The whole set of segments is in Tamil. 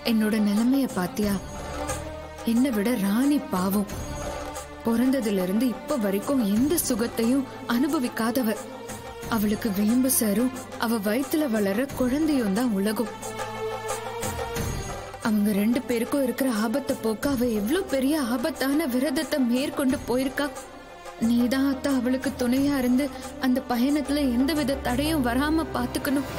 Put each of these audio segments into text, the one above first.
என்னோட நிலைமைய பாத்தியா? என்னை விட ராணி பாவம். பிறந்ததுல இருந்து இப்ப வரைக்கும் எந்த சுகத்தையும் அனுபவிக்காதவ. அவளுக்கு வேம்பு சாரும் அவ வயித்துல வளர குழந்தையும் தான் உலகம். அவங்க 2 பேருக்கும் இருக்கிற ஆபத்தை போக்க அவ எவ்வளவு பெரிய ஆபத்தான விரதத்தை மேற்கொண்டு போயிருக்கா. நீதான் அத்தா அவளுக்கு துணையா இருந்து அந்த பயணத்துல எந்தவித தடையும் வராம பாத்துக்கணும்.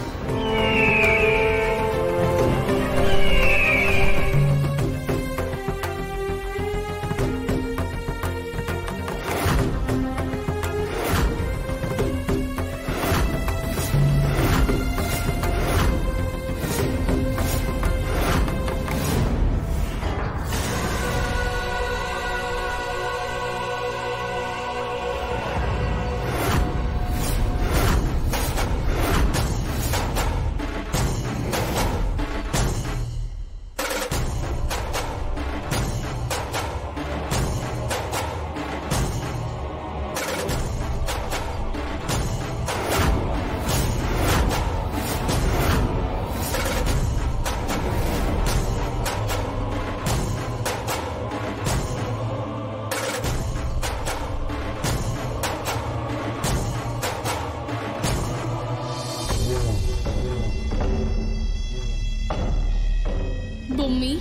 பொம்மி,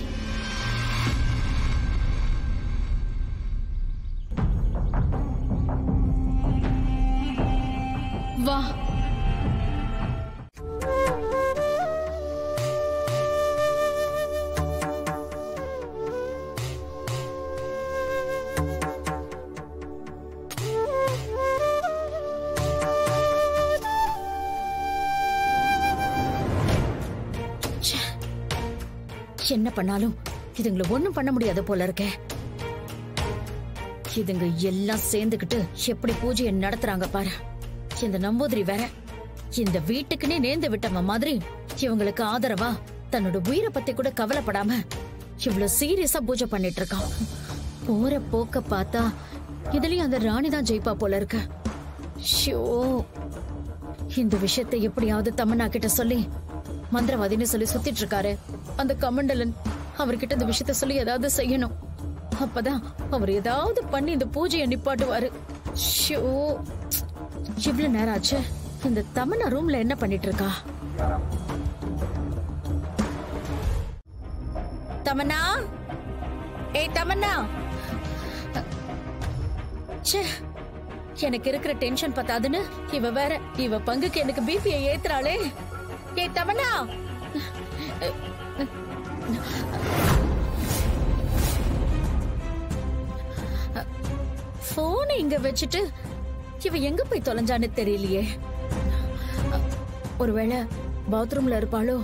வா. என்ன பண்ணாலும் இதுங்களை ஒண்ணும் பண்ண முடியாத போல இருக்க. இதுங்க எல்லாம் சேர்ந்துகிட்டு எப்படி பூஜையை நடத்துறாங்க பாரு. இந்த நம்பூதிரி வேற இந்த வீட்டுக்குன்னே நேர்ந்து விட்டவ மாதிரி இவங்களுக்கு ஆதரவா தன்னோட உயிரை பத்தி கூட கவலைப்படாம இவ்வளவு சீரியஸா பூஜை பண்ணிட்டு இருக்கான். போற போக்க பார்த்தா இதுலயும் அந்த ராணி தான் ஜெயிப்பா போல இருக்கு. ஷோ, இந்த விஷயத்தை எப்படியாவது தமன்னா கிட்ட சொல்லி, மந்திரவாதின்னு சொல்லி சுத்திட்டு இருக்காரு அந்த கமண்டலன், அவர்கிட்ட இந்த விஷயத்த சொல்லி ஏதாவது செய்யணும். அப்பதான் அவர் ஏதாவது பண்ணி இந்த பூஜையை நிப்பாட்டுவாரு. ஷோ, இவ்வளவு நேரம் ஆச்சு. இந்த தமன்னா ரூம்ல என்ன பண்ணிட்டு இருக்கா? தமன்னா, ஏய் தமன்னா. எனக்கு இருக்கிற டென்ஷன் பத்தாதுன்னு இவ வேற இவ பங்குக்கு எனக்கு பிபியை ஏத்துறாளே. ஏய் தமன்னா, போனை இங்க வச்சுட்டு இவ எங்க போய் தொலைஞ்சான்னு தெரியலையே. ஒருவேளை பாத்ரூம்ல இருப்பாளோ?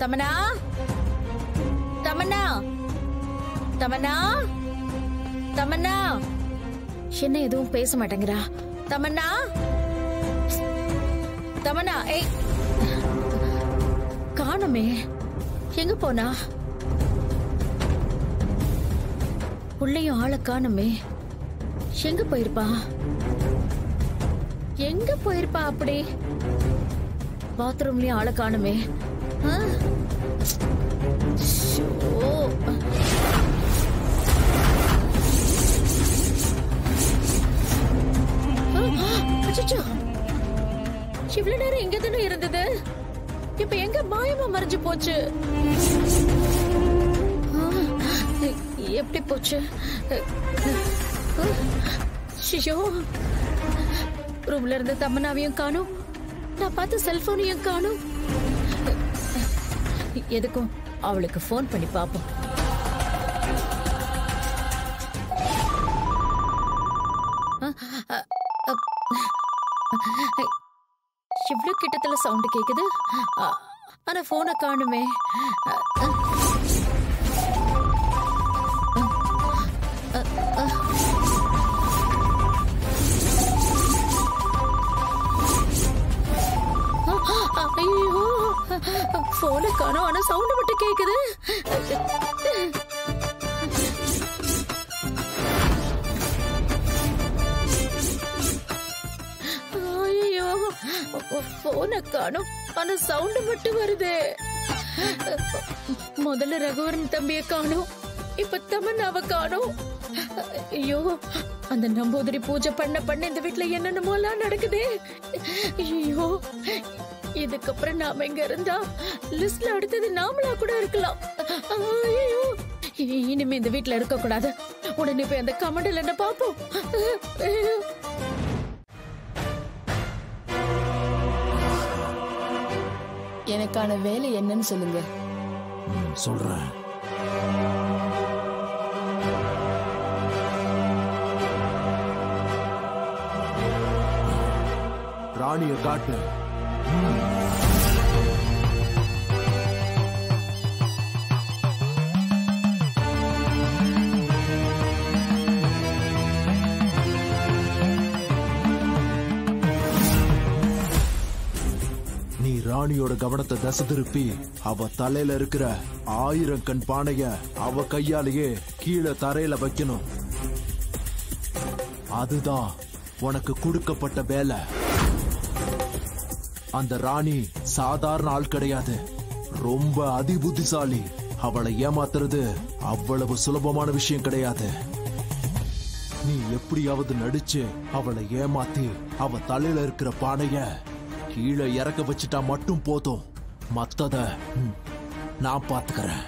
தமன்னா, தமன்னா, தமன்னா, தமன்னா. என்ன எதுவும் பேச மாட்டேங்கிறா? தமன்னா, தமன்னா. ஏய், காணுமே, எங்க போனா? உள்ளேயும் ஆளை காணுமே, எங்க போயிருப்பா? எங்க போயிருப்பா? அப்படி பாத்ரூம்லயும் ஆளை காணுமே. இவ்வளவு நேரம் இங்க தானே இருந்தது, இப்ப எங்க மாயமா மறைஞ்சு போச்சு? எப்படி போச்சு? ரூம்ல இருந்த தமன்னாவையும் காணும், நான் பார்த்த செல்போனையும் காணும். எதுக்கும் அவளுக்கு போன் பண்ணி பாப்போம். இவ்ளோ கிட்டத்துல சவுண்ட் கேக்குது, ஆனா போனை காணுமே. ஐயோ, போனை காணோம், ஆனா சவுண்ட் மட்டும் கேக்குது. ஐயோ, போனை காணோம், ஆனா சவுண்ட் மட்டும் வருது. முதல்ல ரகுவரன் தம்பிய காணோம், இப்ப தமன்னாவ காணோம். ஐயோ, அந்த நம்பூதிரி பூஜை பண்ண இந்த வீட்டுல என்னென்னமோ எல்லாம் நடக்குதே. ஐயோ, இதுக்கப்புறம் நாம இங்க இருந்தா லிஸ்ட்ல அடுத்தது நாமளா கூட இருக்கலாம். ஐயோ, இனிமே இந்த வீட்டுல இருக்க கூடாது. உடனே போய் அந்த கமண்டல் என்ன பாப்போம். எனக்கான வேலை என்னன்னு சொல்லுங்க. சொல்றேன். ராணிய காட்டு. நீ ராணியோட கவனத்தை திசை திருப்பி அவ தலையில இருக்கிற 1000 கண் பானைய அவ கையாலேயே கீழே தரையில வைக்கணும். அதுதான் உனக்கு கொடுக்கப்பட்ட வேலை. அந்த ராணி சாதாரண ஆள் கிடையாது, ரொம்ப அதிபுத்திசாலி. அவளை ஏமாத்துறது அவ்வளவு சுலபமான விஷயம் கிடையாது. நீ எப்படியாவது நடிச்சு அவளை ஏமாத்தி அவ தலையில இருக்கிற பானைய கீழே இறக்க வச்சுட்டா மட்டும் போதும். மத்தத நான் பாத்துக்கிறேன்.